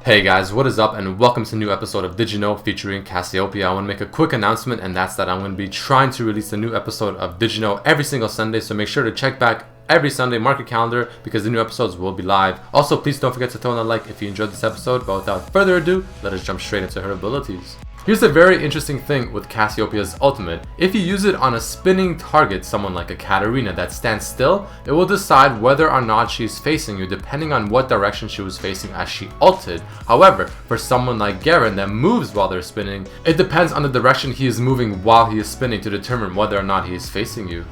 Hey guys, what is up and welcome to a new episode of Did You Know featuring Cassiopeia. I want to make a quick announcement, and that's that I'm going to be trying to release a new episode of Did You Know every single Sunday, so make sure to check back every Sunday, mark your calendar, because the new episodes will be live. Also, please don't forget to throw in a like if you enjoyed this episode, but without further ado, let us jump straight into her abilities. Here's a very interesting thing with Cassiopeia's ultimate. If you use it on a spinning target, someone like a Katarina that stands still, it will decide whether or not she's facing you depending on what direction she was facing as she ulted. However, for someone like Garen that moves while they're spinning, it depends on the direction he is moving while he is spinning to determine whether or not he is facing you.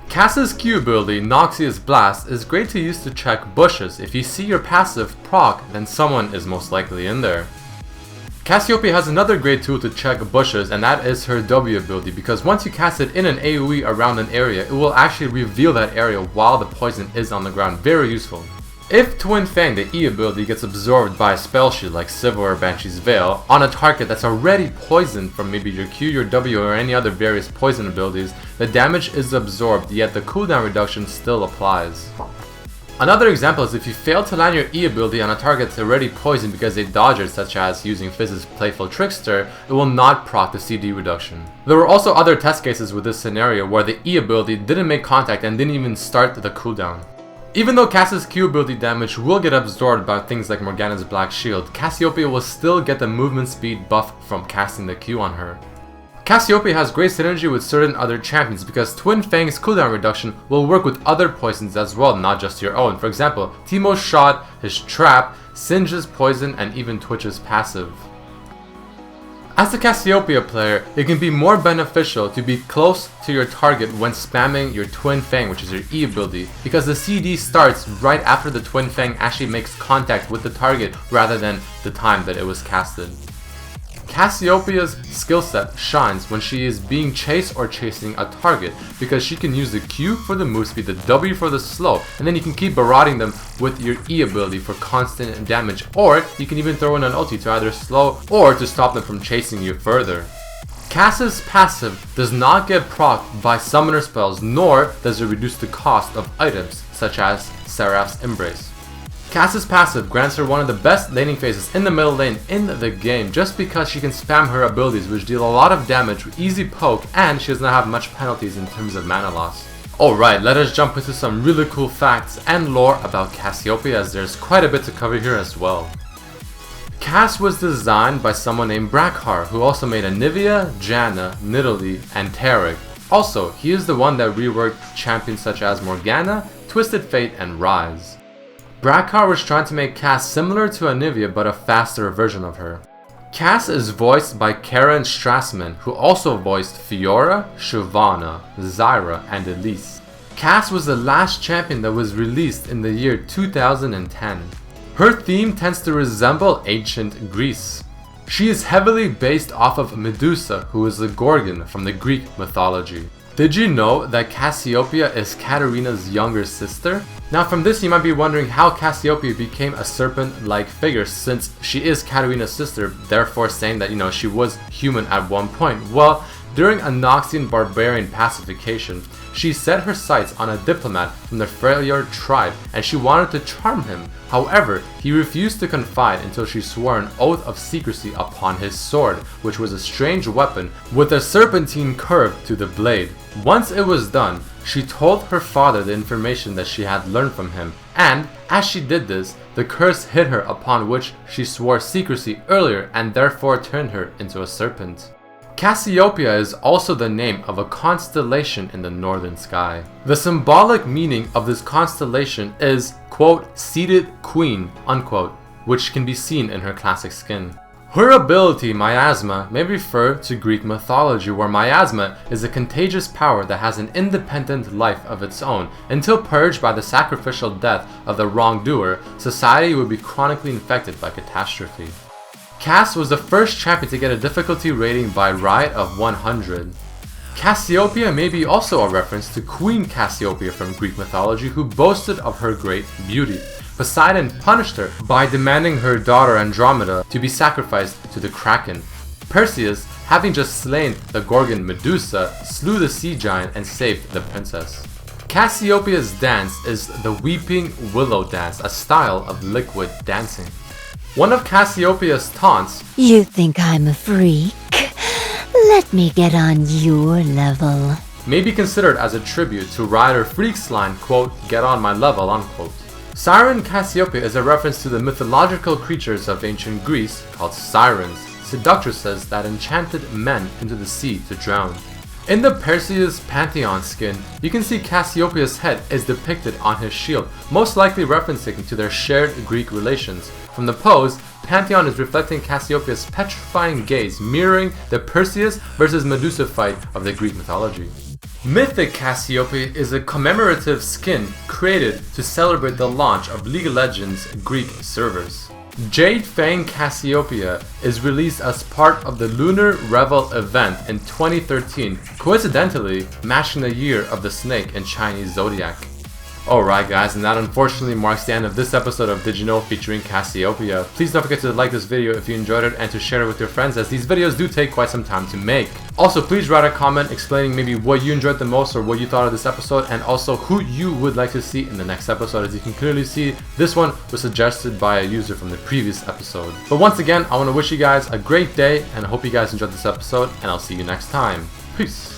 Cass's Q ability, Noxious Blast, is great to use to check bushes. If you see your passive proc, then someone is most likely in there. Cassiopeia has another great tool to check bushes, and that is her W ability, because once you cast it in an AoE around an area, it will actually reveal that area while the poison is on the ground. Very useful. If Twin Fang, the E ability, gets absorbed by a spell shield like Civil or Banshee's Veil on a target that's already poisoned from maybe your Q, your W, or any other various poison abilities, the damage is absorbed, yet the cooldown reduction still applies. Another example is if you fail to land your E ability on a target that's already poisoned because they dodge it, such as using Fizz's Playful Trickster, it will not proc the CD reduction. There were also other test cases with this scenario where the E ability didn't make contact and didn't even start the cooldown. Even though Cass's Q ability damage will get absorbed by things like Morgana's Black Shield, Cassiopeia will still get the movement speed buff from casting the Q on her. Cassiopeia has great synergy with certain other champions because Twin Fang's cooldown reduction will work with other poisons as well, not just your own. For example, Teemo's shot, his trap, Singe's poison, and even Twitch's passive. As a Cassiopeia player, it can be more beneficial to be close to your target when spamming your Twin Fang, which is your E ability, because the CD starts right after the Twin Fang actually makes contact with the target rather than the time that it was casted. Cassiopeia's skill set shines when she is being chased or chasing a target, because she can use the Q for the move speed, the W for the slow, and then you can keep barraging them with your E ability for constant damage, or you can even throw in an ulti to either slow or to stop them from chasing you further. Cass's passive does not get procced by summoner spells, nor does it reduce the cost of items such as Seraph's Embrace. Cass's passive grants her one of the best laning phases in the middle lane in the game just because she can spam her abilities, which deal a lot of damage with easy poke, and she does not have much penalties in terms of mana loss. Alright, let us jump into some really cool facts and lore about Cassiopeia, as there's quite a bit to cover here as well. Cass was designed by someone named Brakhar, who also made Anivia, Janna, Nidalee, and Taric. Also, he is the one that reworked champions such as Morgana, Twisted Fate, and Rise. Brakhar was trying to make Cass similar to Anivia, but a faster version of her. Cass is voiced by Karen Strassman, who also voiced Fiora, Shyvana, Zyra, and Elise. Cass was the last champion that was released in the year 2010. Her theme tends to resemble ancient Greece. She is heavily based off of Medusa, who is a Gorgon from the Greek mythology. Did you know that Cassiopeia is Katarina's younger sister? Now from this you might be wondering how Cassiopeia became a serpent-like figure, since she is Katarina's sister, therefore saying that she was human at one point. Well, during a Noxian barbarian pacification, she set her sights on a diplomat from the Freljord tribe and she wanted to charm him. However, he refused to confide until she swore an oath of secrecy upon his sword, which was a strange weapon with a serpentine curve to the blade. Once it was done, she told her father the information that she had learned from him, and as she did this, the curse hit her, upon which she swore secrecy earlier and therefore turned her into a serpent. Cassiopeia is also the name of a constellation in the northern sky. The symbolic meaning of this constellation is, quote, seated queen, unquote, which can be seen in her classic skin. Her ability, Miasma, may refer to Greek mythology, where miasma is a contagious power that has an independent life of its own. Until purged by the sacrificial death of the wrongdoer, society would be chronically infected by catastrophe. Cass was the first champion to get a difficulty rating by Riot of 100. Cassiopeia may be also a reference to Queen Cassiopeia from Greek mythology, who boasted of her great beauty. Poseidon punished her by demanding her daughter Andromeda to be sacrificed to the Kraken. Perseus, having just slain the Gorgon Medusa, slew the sea giant and saved the princess. Cassiopeia's dance is the Weeping Willow dance, a style of liquid dancing. One of Cassiopeia's taunts, "You think I'm a freak? Let me get on your level," may be considered as a tribute to Rider Freak's line, quote, "Get on my level," unquote. Siren Cassiopeia is a reference to the mythological creatures of ancient Greece called sirens, seductresses that enchanted men into the sea to drown. In the Perseus Pantheon skin, you can see Cassiopeia's head is depicted on his shield, most likely referencing to their shared Greek relations. From the pose, Pantheon is reflecting Cassiopeia's petrifying gaze, mirroring the Perseus versus Medusa fight of the Greek mythology. Mythic Cassiopeia is a commemorative skin created to celebrate the launch of League of Legends Greek servers. Jade Fang Cassiopeia is released as part of the Lunar Revel event in 2013, coincidentally matching the year of the snake in Chinese zodiac. Alright guys, and that unfortunately marks the end of this episode of Did You Know featuring Cassiopeia. Please don't forget to like this video if you enjoyed it and to share it with your friends, as these videos do take quite some time to make. Also, please write a comment explaining maybe what you enjoyed the most or what you thought of this episode, and also who you would like to see in the next episode. As you can clearly see, this one was suggested by a user from the previous episode. But once again, I want to wish you guys a great day, and I hope you guys enjoyed this episode, and I'll see you next time. Peace.